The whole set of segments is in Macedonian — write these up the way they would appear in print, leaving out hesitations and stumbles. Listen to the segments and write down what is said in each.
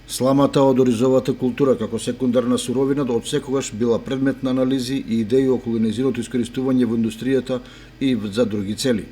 Сламата од оризовата култура како секундарна суровина од секогаш била предмет на анализи и идеи околу нејзиното искористување во индустријата и за други цели.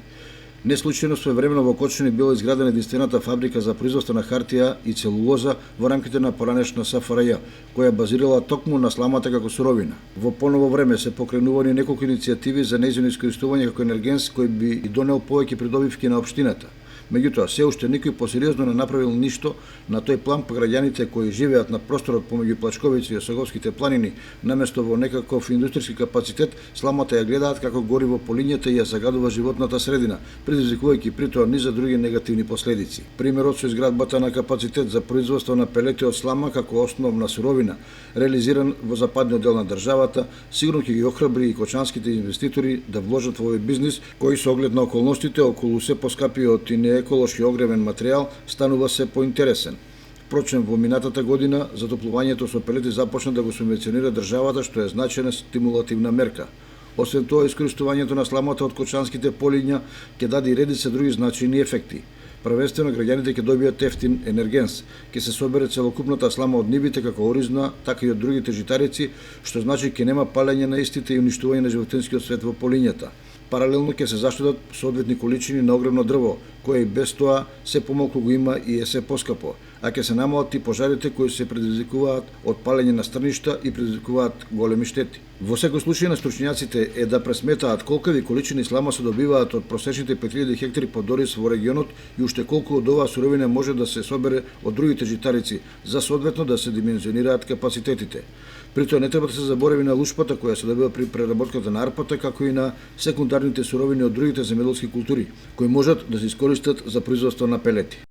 Не случајно своевремено во Кочани била изградена единствената фабрика за производство на хартија и целулоза во рамките на поранешна СФРЈ, која базирала токму на сламата како суровина. Во поново време се покренувани неколку иницијативи за нејзино искористување како енергенс кој би и донел повеќе придобивки на општината. Меѓутоа, се уште никој посериозно не направил ништо на тој план по граѓаните кои живеат на просторот помеѓу Плачковица и Осоговските планини, наместо во некаков индустријски капацитет, сламата ја гледаат како гориво по линијата и ја загадува животната средина, предизвикувајќи при тоа низ други негативни последици. Примерот со изградбата на капацитет за производство на пелети од слама како основна суровина, реализиран во западниот дел на државата, сигурно ќе ги охрабри и кочанските инвеститори да вложат во овој бизнис, кој со оглед на околностите околу се поскапиот и нееколошки огревен материјал станува се поинтересен. Впрочем, во минатата година затоплувањето со пелети започна да го субвенционира државата, што е значајна стимулативна мерка. Освен тоа, искористувањето на сламата од кочанските полиња ќе даде и редица други значајни ефекти. Првенствено граѓаните ќе добијат ефтин енергенс, ќе се собере целокупната слама од нивите како оризна, така и од другите житарици, што значи ќе нема палење на истите и уништување на животинскиот свет во полињата. Паралелно ќе се заштедат соодветни количини на огромно дрво, кое и без тоа се помалку го има и е се поскапо, а ќе се намалат и пожарите кои се предизвикуваат од палење на стрништа и предизвикуваат големи штети. Во секој случај на стручњаците е да пресметаат колкави количини слама се добиваат од просечните 5000 хектари подорис во регионот и уште колку од оваа суровина може да се собере од другите житарици, за соодветно да се димензионираат капацитетите. При тоа не треба да се заборави на лушпата која се добива при преработката на арпата, како и на секундарните суровини од другите земјоделски култури, кои можат да се искористат за производство на пелети.